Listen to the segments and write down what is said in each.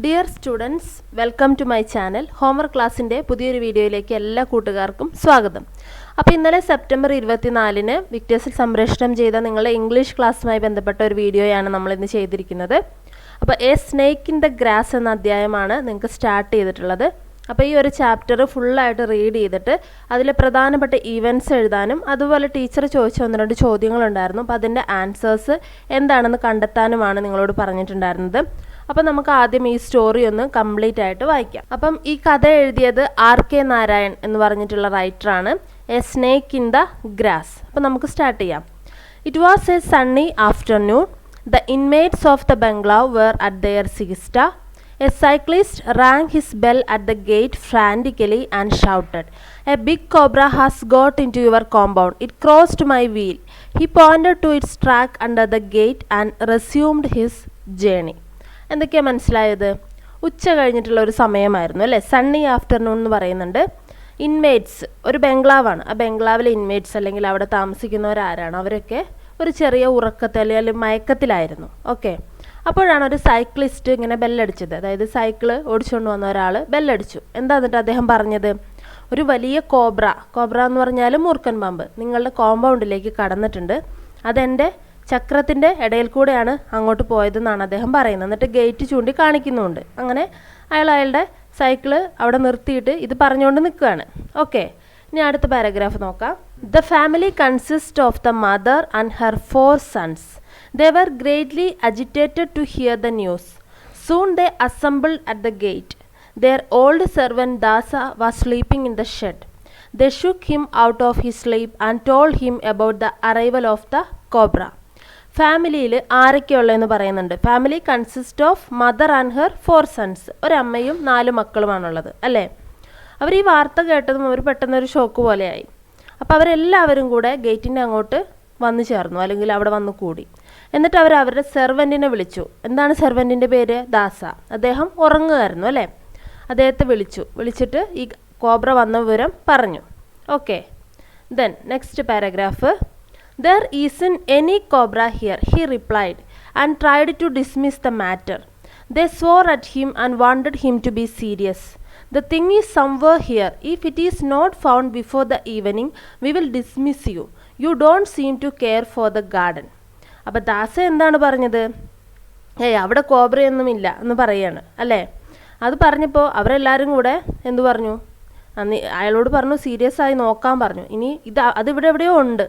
Dear students, welcome to my channel. Homework classന്റെ പുതിയൊരു വീഡിയോയിലേക്ക് എല്ലാ കൂട്ടുകാർക്കും സ്വാഗതം. അപ്പോൾ ഇന്നലെ സെപ്റ്റംബർ 24ന് വിക്ടേഴ്സിൽ സംപ്രേഷണം ചെയ്ത നിങ്ങളുടെ ഇംഗ്ലീഷ് ക്ലാസ്സുമായി ബന്ധപ്പെട്ട ഒരു വീഡിയോയാണ് നമ്മൾ ഇന്ന് ചെയ്തിരിക്കുന്നത്. അപ്പോൾ A snake in the grass എന്ന അധ്യായമാണ് നിങ്ങൾക്ക് സ്റ്റാർട്ട് ചെയ്തിട്ടുള്ളത്. അപ്പോൾ ഈ ഒരു ചാപ്റ്റർ ഫുള്ളായിട്ട് റീഡ് ചെയ്തിട്ട് അതിലെ പ്രധാനപ്പെട്ട ഈവൻറ്റ്സ് എഴുതാനും അതുപോലെ ടീച്ചർ ചോദിച്ച 1-2 ചോദ്യങ്ങളുണ്ടായിരുന്നു. അപ്പോൾ അതിൻ്റെ ആൻസേഴ്സ് എന്താണെന്ന് കണ്ടെത്താനുമാണ് നിങ്ങളോട് പറഞ്ഞിട്ടുണ്ടായിരുന്നത്. അപ്പോൾ നമുക്ക് ആദ്യം ഈ സ്റ്റോറി ഒന്ന് കംപ്ലീറ്റ് ആയിട്ട് വായിക്കാം. അപ്പം ഈ കഥ എഴുതിയത് R.K. നാരായൺ എന്ന് പറഞ്ഞിട്ടുള്ള റൈറ്ററാണ്. A snake in the grass. അപ്പോൾ നമുക്ക് സ്റ്റാർട്ട് ചെയ്യാം. It was a sunny afternoon. The inmates of the bungalow were at their siesta. A cyclist rang his bell at the gate frantically and shouted, "A big cobra has got into your compound. It crossed my wheel." He pointed to its track under the gate and resumed his journey. എന്തൊക്കെയാണ് മനസ്സിലായത്? ഉച്ച കഴിഞ്ഞിട്ടുള്ള ഒരു സമയമായിരുന്നു അല്ലേ? Sunny afternoon എന്ന് പറയുന്നുണ്ട്. Inmates ഒരു ബംഗ്ലാവാണ്. ആ ബംഗ്ലാവിലെ ഇൻമേറ്റ്സ് അല്ലെങ്കിൽ അവിടെ താമസിക്കുന്നവരാരാണ്? അവരൊക്കെ ഒരു ചെറിയ ഉറക്കത്തിൽ അല്ലെങ്കിൽ മയക്കത്തിലായിരുന്നു. ഓക്കെ, അപ്പോഴാണ് ഒരു സൈക്ലിസ്റ്റ് ഇങ്ങനെ ബെല്ലടിച്ചത്. അതായത് സൈക്കിള് ഓടിച്ചുകൊണ്ട് വന്ന ഒരാൾ ബെല്ലടിച്ചു. എന്താ എന്നിട്ട് അദ്ദേഹം പറഞ്ഞത്? ഒരു വലിയ കോബ്ര എന്ന് പറഞ്ഞാൽ മൂർഖൻ പാമ്പ് നിങ്ങളുടെ കോമ്പൗണ്ടിലേക്ക് കടന്നിട്ടുണ്ട്. അതെൻ്റെ ചക്രത്തിൻ്റെ ഇടയിൽ കൂടെയാണ് അങ്ങോട്ട് പോയതെന്നാണ് അദ്ദേഹം പറയുന്നത്. എന്നിട്ട് ഗേറ്റ് ചൂണ്ടി കാണിക്കുന്നുണ്ട്. അങ്ങനെ അയാളുടെ സൈക്കിള് അവിടെ നിർത്തിയിട്ട് ഇത് പറഞ്ഞുകൊണ്ട് നിൽക്കുകയാണ്. ഓക്കെ, ഇനി അടുത്ത പാരഗ്രാഫ് നോക്കാം. The family consist of the mother and her 4 sons. They were greatly agitated to hear the news. Soon they assembled at the gate. Their old servant Dasa was sleeping in the shed. They shook him out of his sleep and told him about the arrival of the cobra. ഫാമിലിയിൽ ആരൊക്കെയുള്ളതെന്ന് പറയുന്നുണ്ട്. Family consist of mother and her 4 sons. ഒരമ്മയും 4 മക്കളുമാണുള്ളത് അല്ലേ? അവർ ഈ വാർത്ത കേട്ടതും അവർ പെട്ടെന്നൊരു shock പോലെയായി. അപ്പോൾ അവരെല്ലാവരും കൂടെ ഗേറ്റിൻ്റെ അങ്ങോട്ട് വന്നു ചേർന്നു, അല്ലെങ്കിൽ അവിടെ വന്നു കൂടി. എന്നിട്ട് അവർ അവരുടെ സെർവൻറ്റിനെ വിളിച്ചു. എന്താണ് സെർവൻറ്റിൻ്റെ പേര്? ദാസ. അദ്ദേഹം ഉറങ്ങുമായിരുന്നു അല്ലേ? അദ്ദേഹത്തെ വിളിച്ചിട്ട് ഈ കോബ്ര വന്ന വിവരം പറഞ്ഞു. Okay, then next paragraph. "There isn't any cobra here," he replied, and tried to dismiss the matter. They swore at him and wanted him to be serious. "The thing is somewhere here. If it is not found before the evening, we will dismiss you. You don't seem to care for the garden." അപ്പോൾ ദാസ എന്താണ് പറഞ്ഞത്? അവിടെ കോബ്രയൊന്നുമില്ല എന്ന് പറയാണ് അല്ലേ? അത് പറഞ്ഞപ്പോൾ അവരെല്ലാവരും കൂടെ എന്തു പറഞ്ഞു? അയാളോട് പറഞ്ഞു സീരിയസ് ആയി നോക്കാൻ പറഞ്ഞു. ഇനി അതിവിടെ എവിടെയോ ഉണ്ട്,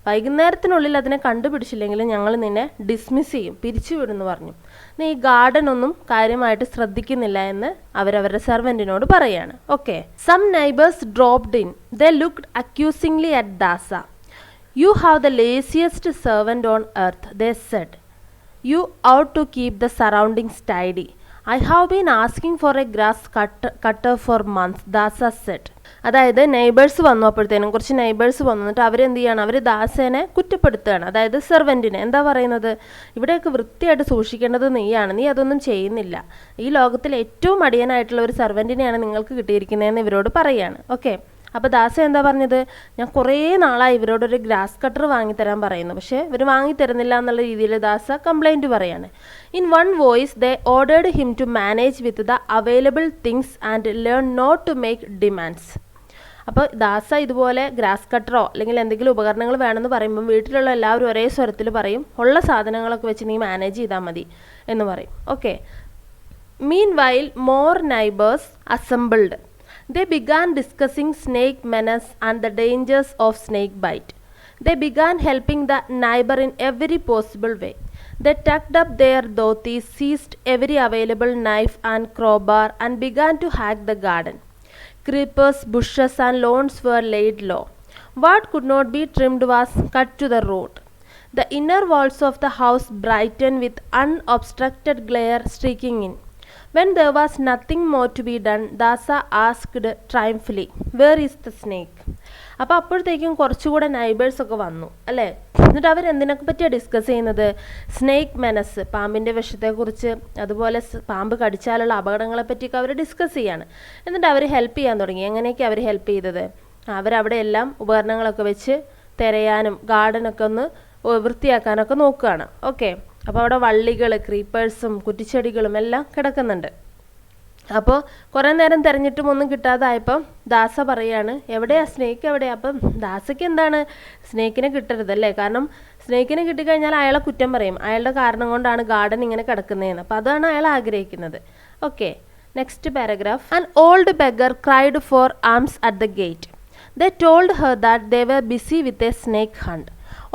വൈകുന്നേരത്തിനുള്ളിൽ അതിനെ കണ്ടുപിടിച്ചില്ലെങ്കിൽ ഞങ്ങൾ നിന്നെ ഡിസ്മിസ് ചെയ്യും, പിരിച്ചുവിടുന്നു പറഞ്ഞു. നീ ഈ ഗാർഡൻ ഒന്നും കാര്യമായിട്ട് ശ്രദ്ധിക്കുന്നില്ല എന്ന് അവരവരുടെ സെർവൻറ്റിനോട് പറയാണ്. Okay, some neighbours dropped in. They looked accusingly at Dasa. "You have the laziest servant on earth," they said. "You ought to keep the surroundings tidy." "I have been asking for a grass cutter for months," Dasa said. അതായത് neighbours വന്നു. അപ്പോഴത്തേനും കുറച്ച് neighbours വന്നിട്ട് അവരെന്ത് ചെയ്യാണ്? അവർ ദാസേനെ കുറ്റപ്പെടുത്തുകയാണ്. അതായത് സെർവൻറ്റിനെ എന്താ പറയുന്നത്? ഇവിടെയൊക്കെ വൃത്തിയായിട്ട് സൂക്ഷിക്കേണ്ടത് നീയാണ്, നീ അതൊന്നും ചെയ്യുന്നില്ല. ഈ ലോകത്തിൽ ഏറ്റവും അടിയനായിട്ടുള്ള ഒരു സെർവൻറ്റിനെയാണ് നിങ്ങൾക്ക് കിട്ടിയിരിക്കുന്നതെന്ന് ഇവരോട് പറയുകയാണ്. ഓക്കെ, അപ്പോൾ ദാസ എന്താ പറഞ്ഞത്? ഞാൻ കുറേ നാളായി ഇവരോടൊരു ഗ്രാസ് കട്ടർ വാങ്ങിത്തരാൻ പറയുന്നു, പക്ഷേ ഇവർ വാങ്ങിത്തരുന്നില്ല എന്നുള്ള രീതിയിൽ ദാസ കംപ്ലൈൻറ്റ് പറയാണ്. In one voice they ordered him to manage with the available things and learn not to make demands. അപ്പോൾ ദാസ ഇതുപോലെ ഗ്രാസ് കട്ടറോ അല്ലെങ്കിൽ എന്തെങ്കിലും ഉപകരണങ്ങൾ വേണമെന്ന് പറയുമ്പം വീട്ടിലുള്ള എല്ലാവരും ഒരേ സ്വരത്തിൽ പറയും, ഉള്ള സാധനങ്ങളൊക്കെ വെച്ച് നീ മാനേജ് ചെയ്താൽ മതി എന്ന് പറയും. Okay, meanwhile more neighbours assembled. They began discussing snake menace and the dangers of snake bite. They began helping the neighbor in every possible way. They tucked up their dhotis, seized every available knife and crowbar, and began to hack the garden. Creepers, bushes, and lawns were laid low. What could not be trimmed was cut to the root. The inner walls of the house brightened with unobstructed glare streaking in. When there was nothing more to be done, Dasa asked triumphantly, "Where is the snake?" അപ്പോൾ അപ്പോഴത്തേക്കും കുറച്ചുകൂടെ നൈബേഴ്സൊക്കെ വന്നു അല്ലേ? എന്നിട്ട് അവരെന്തിനൊക്കെ പറ്റിയാണ് discuss ചെയ്യുന്നത്? Snake menace, പാമ്പിൻ്റെ വിഷത്തെക്കുറിച്ച്, അതുപോലെ പാമ്പ് കടിച്ചാലുള്ള അപകടങ്ങളെ പറ്റിയൊക്കെ അവർ ഡിസ്കസ് ചെയ്യാണ്. എന്നിട്ട് അവർ ഹെൽപ്പ് ചെയ്യാൻ തുടങ്ങി. എങ്ങനെയൊക്കെയാണ് അവർ ഹെൽപ്പ് ചെയ്തത്? അവരവിടെ എല്ലാം ഉപകരണങ്ങളൊക്കെ വെച്ച് തിരയാനും ഗാർഡനൊക്കെ ഒന്ന് വൃത്തിയാക്കാനൊക്കെ നോക്കുകയാണ്. ഓക്കെ, അപ്പോൾ അവിടെ വള്ളികൾ, ക്രീപ്പേഴ്സും കുറ്റിച്ചെടികളും എല്ലാം കിടക്കുന്നുണ്ട്. അപ്പോൾ കുറേ നേരം തിരഞ്ഞിട്ടും ഒന്നും കിട്ടാതായപ്പം ദാസ പറയാണ് എവിടെയാ സ്നേക്ക് എവിടെയാ. അപ്പം ദാസയ്ക്ക് എന്താണ് സ്നേക്കിനെ കിട്ടരുതല്ലേ, കാരണം സ്നേക്കിനെ കിട്ടിക്കഴിഞ്ഞാൽ അയാളെ കുറ്റം പറയും, അയാളുടെ കാരണം കൊണ്ടാണ് ഗാർഡൻ ഇങ്ങനെ കിടക്കുന്നതെന്ന്. അപ്പോൾ അതാണ് അയാൾ ആഗ്രഹിക്കുന്നത്. Okay, next paragraph. An old beggar cried for alms at the gate. They told her that they were busy with a snake hunt.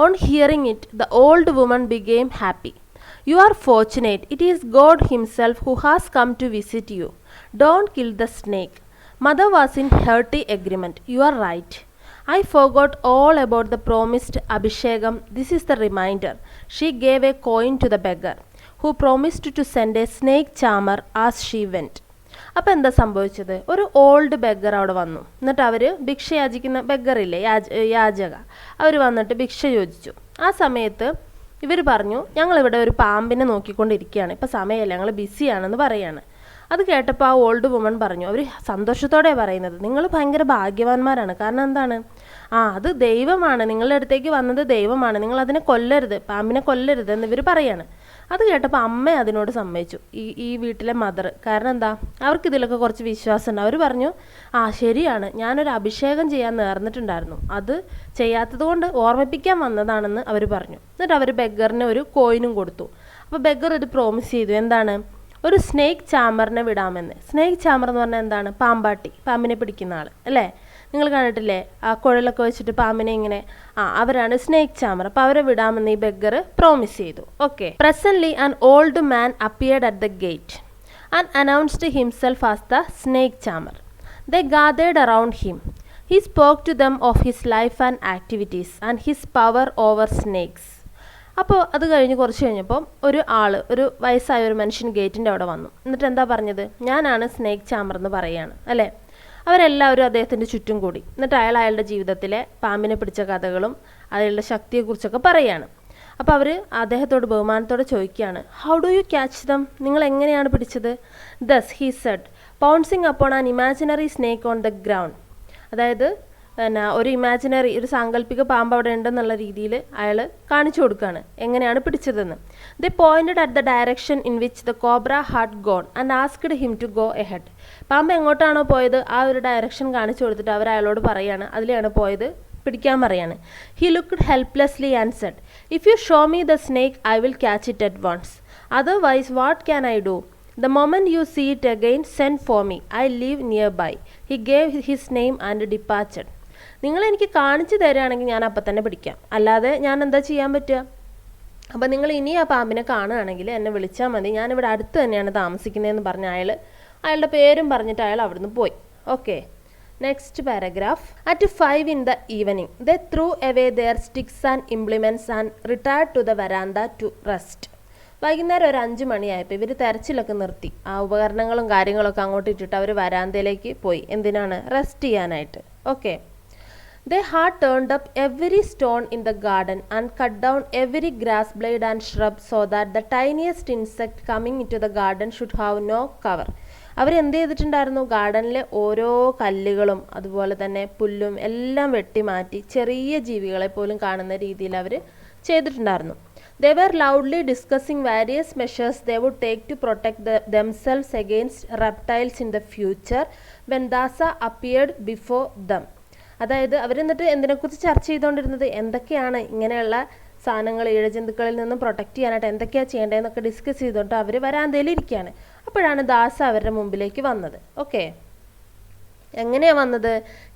On hearing it, the old woman became happy. You are fortunate. It is God Himself who has come to visit you. Don't kill the snake. Mother was in hearty agreement. You are right. I forgot all about the promised Abhishekam. This is the reminder. She gave a coin to the beggar, who promised to send a snake charmer as she went. അപ്പോൾ എന്താ സംഭവിച്ചത്? ഒരു old beggar അവിടെ വന്നു. എന്നിട്ട് അവർ ഭിക്ഷ യാചിക്കുന്ന ബെഗറില്ലേ, യാചക, അവർ വന്നിട്ട് ഭിക്ഷ ചോദിച്ചു. ആ സമയത്ത് ഇവർ പറഞ്ഞു ഞങ്ങളിവിടെ ഒരു പാമ്പിനെ നോക്കിക്കൊണ്ടിരിക്കുകയാണ്, ഇപ്പോൾ സമയമല്ല, ഞങ്ങൾ ബിസിയാണെന്ന് പറയാണ്. അത് കേട്ടപ്പോൾ ആ ഓൾഡ് വുമൺ പറഞ്ഞു, അവർ സന്തോഷത്തോടെ പറയുന്നത്, നിങ്ങൾ ഭയങ്കര ഭാഗ്യവാന്മാരാണ്. കാരണം എന്താണ്, അത് ദൈവമാണ്, നിങ്ങളുടെ അടുത്തേക്ക് വന്നത് ദൈവമാണ്, നിങ്ങൾ അതിനെ കൊല്ലരുത്, പാമ്പിനെ കൊല്ലരുത് എന്ന് ഇവർ പറയാണ്. അത് കേട്ടപ്പോൾ അമ്മ അതിനോട് സമ്മതിച്ചു, ഈ വീട്ടിലെ മദർ. കാരണം എന്താ, അവർക്ക് ഇതിലൊക്കെ കുറച്ച് വിശ്വാസമുണ്ട്. അവർ പറഞ്ഞു ശരിയാണ്, ഞാനൊരു അഭിഷേകം ചെയ്യാൻ നേർന്നിട്ടുണ്ടായിരുന്നു, അത് ചെയ്യാത്തത് കൊണ്ട് ഓർമ്മിപ്പിക്കാൻ വന്നതാണെന്ന് അവർ പറഞ്ഞു. എന്നിട്ട് അവർ ബെഗറിന് ഒരു കോയിനും കൊടുത്തു. അപ്പോൾ ബെഗർ ഇത് പ്രോമിസ് ചെയ്തു, എന്താണ്, ഒരു സ്നേക്ക് ചാമറിനെ വിടാമെന്ന്. സ്നേക്ക് ചാമർ എന്ന് പറഞ്ഞാൽ എന്താണ്, പാമ്പാട്ടി, പാമ്പിനെ പിടിക്കുന്ന ആൾ അല്ലേ, നിങ്ങൾ കണ്ടിട്ടില്ലേ, ആ കുഴലൊക്കെ വെച്ചിട്ട് പാമ്പിനെ ഇങ്ങനെ, അവരാണ് സ്നേക്ക് ചാമർ. അപ്പോൾ അവരെ വിടാമെന്ന് ഈ ബെഗർ പ്രോമിസ് ചെയ്തു. Okay, presently an old man appeared at the gate and announced himself as the snake charmer. They gathered around him. He spoke to them of his life and activities and his power over snakes. അപ്പോൾ അത് കഴിഞ്ഞ് കുറച്ച് കഴിഞ്ഞപ്പം ഒരു വയസ്സായ ഒരു മനുഷ്യൻ ഗേറ്റിൻ്റെ അവിടെ വന്നു. എന്നിട്ട് എന്താ പറഞ്ഞത്, ഞാനാണ് സ്നേക്ക് ചാമർ എന്ന് പറയാണ് അല്ലേ. അവരെല്ലാവരും അദ്ദേഹത്തിൻ്റെ ചുറ്റും കൂടി. എന്നിട്ട് അയാളുടെ ജീവിതത്തിലെ പാമ്പിനെ പിടിച്ച കഥകളും അയാളുടെ ശക്തിയെക്കുറിച്ചൊക്കെ പറയാണ്. അപ്പോൾ അവർ അദ്ദേഹത്തോട് ബഹുമാനത്തോടെ ചോദിക്കുകയാണ്, how do you catch them, നിങ്ങൾ എങ്ങനെയാണ് പിടിച്ചത്? Thus he said, pouncing upon an imaginary snake on the ground. അതായത് ഒരു സാങ്കല്പിക പാമ്പ് അവിടെ ഉണ്ടെന്നുള്ള രീതിയിൽ അയാൾ കാണിച്ചു കൊടുക്കുകയാണ് എങ്ങനെയാണ് പിടിച്ചതെന്ന്. They pointed at the direction in which the cobra had gone and asked him to go ahead. പാമ്പ് എങ്ങോട്ടാണോ പോയത് ആ ഒരു ഡയറക്ഷൻ കാണിച്ചു കൊടുത്തിട്ട് അവർ അയാളോട് പറയാണ് അതിലെയാണ് പോയത്, പിടിക്കാൻ പറയാണ്. He looked helplessly and said, if you show me the snake I will catch it at once, otherwise what can I do? The moment you see it again, send for me. I live nearby. He gave his name and departed. നിങ്ങൾ എനിക്ക് കാണിച്ചു തരികയാണെങ്കിൽ ഞാൻ അപ്പം തന്നെ പിടിക്കാം, അല്ലാതെ ഞാൻ എന്താ ചെയ്യാൻ പറ്റുക? അപ്പം നിങ്ങൾ ഇനി ആ പാമ്പിനെ കാണുകയാണെങ്കിൽ എന്നെ വിളിച്ചാൽ മതി, ഞാനിവിടെ അടുത്ത് തന്നെയാണ് താമസിക്കുന്നതെന്ന് പറഞ്ഞ അയാളുടെ പേരും പറഞ്ഞിട്ട് അയാൾ അവിടുന്ന് പോയി. Okay, next paragraph. At 5 in the evening, they threw away their sticks and implements and retired to the veranda to rest. വൈകുന്നേരം ഒരു 5 മണിയായപ്പോൾ ഇവർ തെരച്ചിലൊക്കെ നിർത്തി, ആ ഉപകരണങ്ങളും കാര്യങ്ങളൊക്കെ അങ്ങോട്ട് ഇട്ടിട്ട് അവർ വരാന്തയിലേക്ക് പോയി. എന്തിനാണ്? റെസ്റ്റ് ചെയ്യാനായിട്ട്. Okay, they had turned up every stone in the garden and cut down every grass blade and shrub so that the tiniest insect coming into the garden should have no cover. അവരെന്ത് ചെയ്തിട്ടുണ്ടായിരുന്നു? ഗാർഡനിലെ ഓരോ കല്ലുകളും അതുപോലെ തന്നെ പുല്ലും എല്ലാം വെട്ടിമാറ്റി ചെറിയ ജീവികളെ പോലും കാണുന്ന രീതിയിൽ അവർ ചെയ്തിട്ടുണ്ടായിരുന്നു. They were loudly discussing various measures they would take to protect themselves against reptiles in the future when Dasa appeared before them. അതായത് അവരെന്നിട്ട് എന്തിനെക്കുറിച്ച് ചർച്ച ചെയ്തുകൊണ്ടിരുന്നത്, എന്തൊക്കെയാണ് ഇങ്ങനെയുള്ള സാധനങ്ങൾ ഇഴജന്തുക്കളിൽ നിന്നും പ്രൊട്ടക്റ്റ് ചെയ്യാനായിട്ട് എന്തൊക്കെയാണ് ചെയ്യേണ്ടതെന്നൊക്കെ ഡിസ്കസ് ചെയ്തുകൊണ്ട് അവർ വരാന്തയിൽ ഇരിക്കുകയാണ്. അപ്പോഴാണ് ദാസ അവരുടെ മുമ്പിലേക്ക് വന്നത്. ഓക്കെ, എങ്ങനെയാണ് വന്നത്?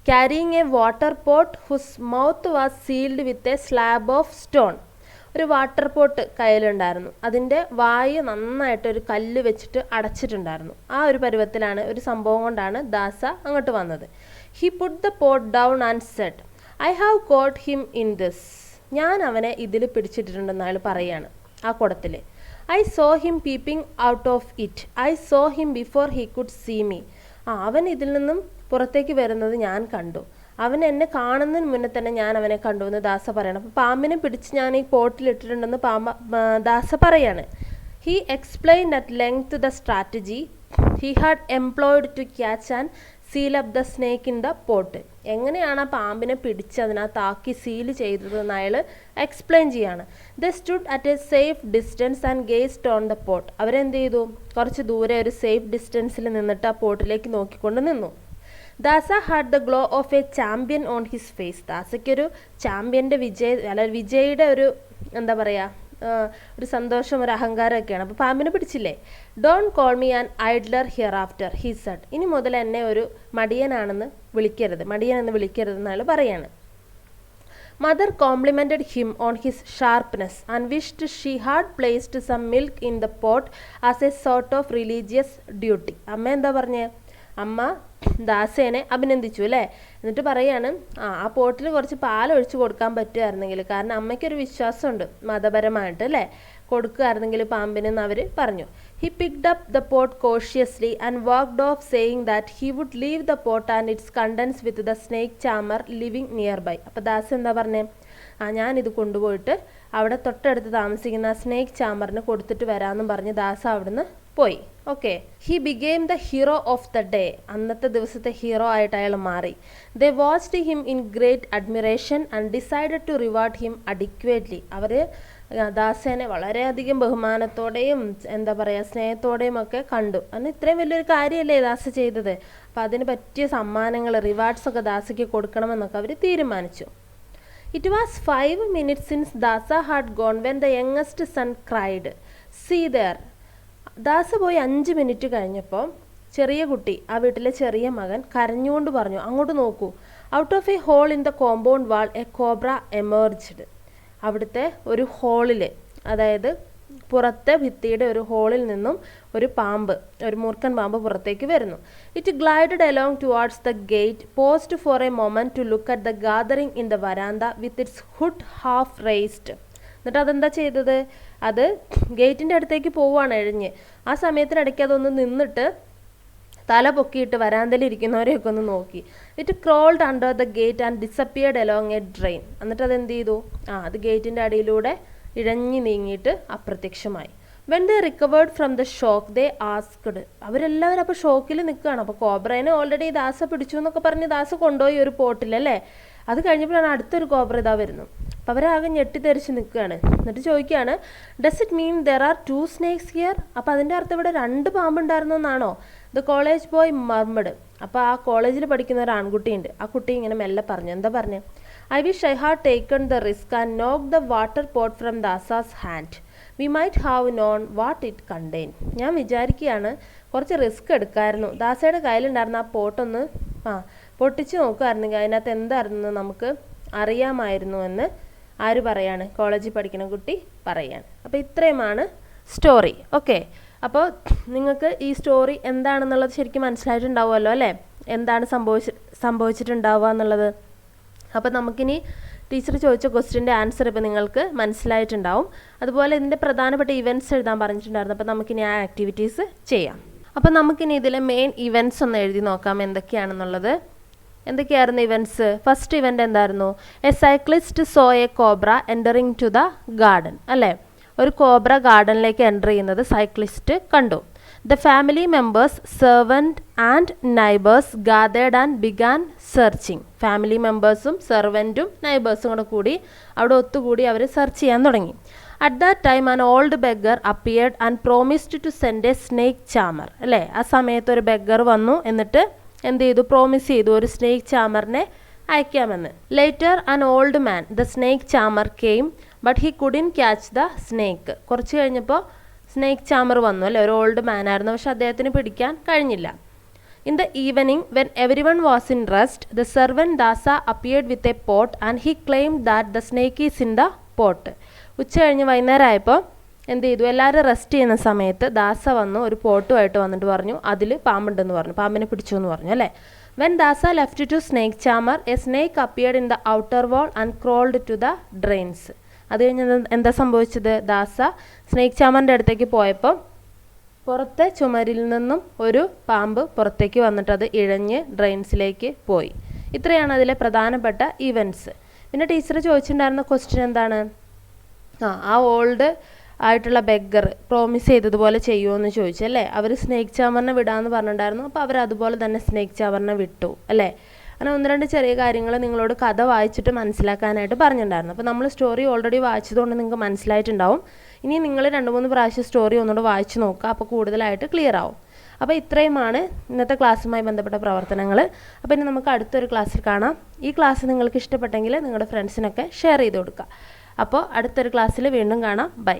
Carrying A water pot who's mouth was sealed with a slab of stone. ഒരു വാട്ടർ പോട്ട് കയ്യിലുണ്ടായിരുന്നു, അതിൻ്റെ വായു നന്നായിട്ട് ഒരു കല്ല് വെച്ചിട്ട് അടച്ചിട്ടുണ്ടായിരുന്നു. ആ ഒരു പരുവത്തിലാണ്, ഒരു സംഭവം കൊണ്ടാണ് ദാസ അങ്ങോട്ട് വന്നത്. He put the pot down and said, I have caught him in this. ഞാൻ അവനെ ഇതിൽ പിടിച്ചിട്ടുണ്ടെന്ന് അയാൾ പറയാണ്, ആ കുടത്തിൽ. I saw him peeping out of it. I saw him before he could see me. അവൻ ഇതിൽ നിന്നും പുറത്തേക്ക് വരുന്നത് ഞാൻ കണ്ടു, അവൻ എന്നെ കാണുന്നതിന് മുന്നേ തന്നെ ഞാൻ അവനെ കണ്ടു എന്ന് ദാസ പറയണം. അപ്പോൾ പാമ്പിനെ പിടിച്ച് ഞാൻ ഈ പോട്ടിലിട്ടിട്ടുണ്ടെന്ന് ദാസ പറയാണ്. He explained at length the strategy he had employed to catch and seal up the snake in the pot. എങ്ങനെയാണ് ആ പാമ്പിനെ പിടിച്ച് അതിനകത്താക്കി സീൽ ചെയ്തതെന്ന് അയാൾ എക്സ്പ്ലെയിൻ ചെയ്യാണ്. They stood at a safe distance and gazed on the pot. അവരെന്ത് ചെയ്തു? കുറച്ച് ദൂരെ ഒരു സേഫ് ഡിസ്റ്റൻസിൽ നിന്നിട്ട് ആ പോട്ടിലേക്ക് നോക്കിക്കൊണ്ട് നിന്നു. Dasa had the glow of a champion on his face. ദാസയ്ക്കൊരു ചാമ്പ്യൻ്റെ വിജയുടെ ഒരു എന്താ പറയുക, ഒരു സന്തോഷം, ഒരു അഹങ്കാരമൊക്കെയാണ്. അപ്പോൾ പാമ്പിനെ പിടിച്ചില്ലേ. Don't call me an idler hereafter he said. ഇനി മുതൽ എന്നെ ഒരു മടിയനാണെന്ന് വിളിക്കരുത്, മടിയനെന്ന് വിളിക്കരുത് എന്നയാൾ പറയാണ്. Mother complimented him on his sharpness and wished she had placed some milk in the pot as a sort of religious duty. അമ്മ എന്താ പറഞ്ഞേ? അമ്മ ദാസേനെ അഭിനന്ദിച്ചു അല്ലേ. എന്നിട്ട് പറയാണ്, ആ പോട്ടിൽ കുറച്ച് പാലൊഴിച്ച് കൊടുക്കാൻ പറ്റുമായിരുന്നെങ്കിൽ, കാരണം അമ്മയ്ക്കൊരു വിശ്വാസമുണ്ട് മതപരമായിട്ട് അല്ലേ, കൊടുക്കുകയായിരുന്നെങ്കിൽ പാമ്പിനെന്ന് അവർ പറഞ്ഞു. He picked up the pot cautiously and walked off saying that he would leave the pot and its contents with the snake charmer living nearby. അപ്പോൾ ദാസ് എന്താ പറഞ്ഞേ? ഞാനിത് കൊണ്ടുപോയിട്ട് അവിടെ തൊട്ടടുത്ത് താമസിക്കുന്ന സ്നേക്ക് ചാമറിന് കൊടുത്തിട്ട് വരാമെന്നും പറഞ്ഞ് ദാസ അവിടുന്ന് പോയി. Okay, he became the hero of the day. അന്നത്തെ ദിവസത്തെ ഹീറോ ആയിട്ട് അയാൾ മാറി. They watched him in great admiration and decided to reward him adequately. അവർ ദാസേനെ വളരെയധികം ബഹുമാനത്തോടെയും എന്താ പറയുക സ്നേഹത്തോടെയും ഒക്കെ കണ്ടു. അന്ന് ഇത്രയും വലിയൊരു കാര്യമല്ലേ ദാസ ചെയ്തത്. അപ്പം അതിന് പറ്റിയ സമ്മാനങ്ങൾ, റിവാർഡ്സ് ഒക്കെ ദാസയ്ക്ക് കൊടുക്കണമെന്നൊക്കെ അവർ തീരുമാനിച്ചു. It was 5 minutes since Dasa had gone when the youngest son cried, "See there." ദാസ പോയി 5 മിനിറ്റ് കഴിഞ്ഞപ്പോൾ ചെറിയ കുട്ടി, ആ വീട്ടിലെ ചെറിയ മകൻ കരഞ്ഞുകൊണ്ട് പറഞ്ഞു, അങ്ങോട്ട് നോക്കൂ. Out of a hole in the compound wall a cobra emerged. അവിടുത്തെ ഒരു ഹോളിൽ, അതായത് പുറത്തെ ഭിത്തിയുടെ ഒരു ഹോളിൽ നിന്നും ഒരു പാമ്പ്, ഒരു മൂർഖൻ പാമ്പ് പുറത്തേക്ക് വരുന്നു. It glided along towards the gate, paused for a moment to look at the gathering in the veranda with its hood half raised. എന്നിട്ട് അതെന്താ ചെയ്തത്? അത് ഗേറ്റിൻ്റെ അടുത്തേക്ക് പോവുകയാണ് എഴിഞ്ഞ്. ആ സമയത്തിനിടയ്ക്ക് അതൊന്ന് നിന്നിട്ട് തല പൊക്കിയിട്ട് വരാന്തയിൽ ഇരിക്കുന്നവരെയൊക്കെ ഒന്ന് നോക്കി. It crawled under the gate and disappeared along A drain. എന്നിട്ട് അതെന്ത് ചെയ്തു? അത് ഗേറ്റിൻ്റെ അടിയിലൂടെ ഇഴഞ്ഞു നീങ്ങിയിട്ട് അപ്രത്യക്ഷമായി. When they recovered from the shock they asked. അവരെല്ലാവരും അപ്പോൾ ഷോക്കിൽ നിൽക്കുകയാണ്. അപ്പോൾ കോബ്രേനെ ഓൾറെഡി ദാസ പിടിച്ചു എന്നൊക്കെ പറഞ്ഞ് ദാസ കൊണ്ടുപോയി ഒരു പോട്ടിലല്ലേ. അത് കഴിഞ്ഞപ്പോഴാണ് അടുത്തൊരു കോബ്ര ഇതാ വരുന്നു. അപ്പോൾ അവരാകെ ഞെട്ടിത്തെറിച്ച് നിൽക്കുകയാണ്. എന്നിട്ട് ചോദിക്കുകയാണ്, does it mean there are 2 snakes here? അപ്പോൾ അതിൻ്റെ അർത്ഥം ഇവിടെ 2 പാമ്പുണ്ടായിരുന്നു എന്നാണോ? The college boy murmured. അപ്പോൾ ആ കോളേജിൽ പഠിക്കുന്ന ഒരു ആൺകുട്ടിയുണ്ട്. ആ കുട്ടി ഇങ്ങനെ മെല്ലെ പറഞ്ഞു. എന്താ പറഞ്ഞേ? I wish I had taken the risk and knocked the water pot from Dasa's hand. We might have known what it contained. ഞാൻ വിചാരിക്കുകയാണ് കുറച്ച് റിസ്ക് എടുക്കായിരുന്നു. ദാസയുടെ കയ്യിലുണ്ടായിരുന്ന ആ പോട്ടൊന്ന് പൊട്ടിച്ച് നോക്കുമായിരുന്നെങ്കിൽ അതിനകത്ത് എന്തായിരുന്നു നമുക്ക് അറിയാമായിരുന്നു എന്ന് ആര് പറയാണ്? കോളേജിൽ പഠിക്കുന്ന കുട്ടി പറയാണ്. അപ്പോൾ ഇത്രയുമാണ് സ്റ്റോറി. ഓക്കെ, അപ്പോൾ നിങ്ങൾക്ക് ഈ സ്റ്റോറി എന്താണെന്നുള്ളത് ശരിക്കും മനസ്സിലായിട്ടുണ്ടാവുമല്ലോ അല്ലേ? എന്താണ് സംഭവിച്ചിട്ടുണ്ടാവുക എന്നുള്ളത്. അപ്പോൾ നമുക്കിനി ടീച്ചർ ചോദിച്ച ക്വസ്റ്റ്യൻ്റെ ആൻസർ ഇപ്പോൾ നിങ്ങൾക്ക് മനസ്സിലായിട്ടുണ്ടാവും. അതുപോലെ ഇതിൻ്റെ പ്രധാനപ്പെട്ട ഇവൻറ്റ്സ് എഴുതാൻ പറഞ്ഞിട്ടുണ്ടായിരുന്നു. അപ്പോൾ നമുക്കിനി ആ ആക്ടിവിറ്റീസ് ചെയ്യാം. അപ്പോൾ നമുക്കിനി ഇതിലെ മെയിൻ ഇവൻറ്റ്സ് ഒന്ന് എഴുതി നോക്കാം എന്തൊക്കെയാണെന്നുള്ളത്. എന്തൊക്കെയായിരുന്നു ഇവൻറ്റ്സ്? ഫസ്റ്റ് ഇവൻ്റ് എന്തായിരുന്നു? A cyclist saw a cobra entering to the garden അല്ലേ. ഒരു കോബ്ര ഗാർഡനിലേക്ക് എൻ്റർ ചെയ്യുന്നത് സൈക്ലിസ്റ്റ് കണ്ടു. The family members, servant and neighbors gathered and began searching. Family മെമ്പേഴ്സും സെർവൻറ്റും നൈബേഴ്സും കൂടി അവിടെ ഒത്തുകൂടി അവർ സെർച്ച് ചെയ്യാൻ തുടങ്ങി. At that time an old beggar appeared and promised to send a snake charmer. അല്ലേ, ആ സമയത്ത് ഒരു ബെഗർ വന്നു, എന്നിട്ട് എന്ത് ചെയ്തു? പ്രോമിസ് ചെയ്തു ഒരു snake ചാമറിനെ അയക്കാമെന്ന്. Later an old man, the snake charmer, came but he couldn't catch the snake. കുറച്ച് കഴിഞ്ഞപ്പോൾ സ്നേക്ക് ചാമർ വന്നു അല്ലേ. ഒരു ഓൾഡ് മാൻ ആയിരുന്നു, പക്ഷെ അദ്ദേഹത്തിന് പിടിക്കാൻ കഴിഞ്ഞില്ല. In the evening when every one was in rest the servant Dasa appeared with a pot and he claimed that the snake is in the pot. ഉച്ച കഴിഞ്ഞ് വൈകുന്നേരം ആയപ്പോൾ എന്ത് ചെയ്തു? എല്ലാവരും റെസ്റ്റ് ചെയ്യുന്ന സമയത്ത് ദാസ വന്നു ഒരു പോട്ടുമായിട്ട് വന്നിട്ട് പറഞ്ഞു അതിൽ പാമ്പുണ്ടെന്ന് പറഞ്ഞു, പാമ്പിനെ പിടിച്ചു എന്ന് പറഞ്ഞു അല്ലേ. When Dasa left to snake charmer a snake appeared in the outer wall and crawled to the drains. അത് കഴിഞ്ഞ് എന്താ സംഭവിച്ചത്? ദാസ സ്നേക്ക് ചാമറിൻ്റെ അടുത്തേക്ക് പോയപ്പോൾ പുറത്തെ ചുമരിൽ നിന്നും ഒരു പാമ്പ് പുറത്തേക്ക് വന്നിട്ട് അത് ഇഴഞ്ഞ് ഡ്രെയിൻസിലേക്ക് പോയി. ഇത്രയാണ് അതിലെ പ്രധാനപ്പെട്ട ഇവൻറ്റ്സ്. പിന്നെ ടീച്ചർ ചോദിച്ചിട്ടുണ്ടായിരുന്ന ക്വസ്റ്റ്യൻ എന്താണ്? ആ ഓൾഡ് ആയിട്ടുള്ള ബെഗർ പ്രോമിസ് ചെയ്തതുപോലെ ചെയ്യുമോ എന്ന് ചോദിച്ചല്ലേ. അവർ സ്നേക് ചാമറിനെ വിടാമെന്ന് പറഞ്ഞിട്ടുണ്ടായിരുന്നു. അപ്പോൾ അവർ അതുപോലെ തന്നെ സ്നേക് ചാമറിനെ വിട്ടു അല്ലേ. അങ്ങനെ 1-2 ചെറിയ കാര്യങ്ങൾ നിങ്ങളോട് കഥ വായിച്ചിട്ട് മനസ്സിലാക്കാനായിട്ട് പറഞ്ഞിട്ടുണ്ടായിരുന്നു. അപ്പോൾ നമ്മൾ സ്റ്റോറി ഓൾറെഡി വായിച്ചതുകൊണ്ട് നിങ്ങൾക്ക് മനസ്സിലായിട്ടുണ്ടാവും. ഇനി നിങ്ങൾ 2-3 പ്രാവശ്യം സ്റ്റോറി ഒന്നുകൂടെ വായിച്ച് നോക്കുക. അപ്പോൾ കൂടുതലായിട്ട് ക്ലിയർ ആവും. അപ്പോൾ ഇത്രയുമാണ് ഇന്നത്തെ ക്ലാസ്സുമായി ബന്ധപ്പെട്ട പ്രവർത്തനങ്ങൾ. അപ്പോൾ ഇനി നമുക്ക് അടുത്തൊരു ക്ലാസ്സിൽ കാണാം. ഈ ക്ലാസ് നിങ്ങൾക്ക് ഇഷ്ടപ്പെട്ടെങ്കിൽ നിങ്ങളുടെ ഫ്രണ്ട്സിനൊക്കെ ഷെയർ ചെയ്ത് കൊടുക്കുക. അപ്പോൾ അടുത്തൊരു ക്ലാസ്സിൽ വീണ്ടും കാണാം. ബൈ.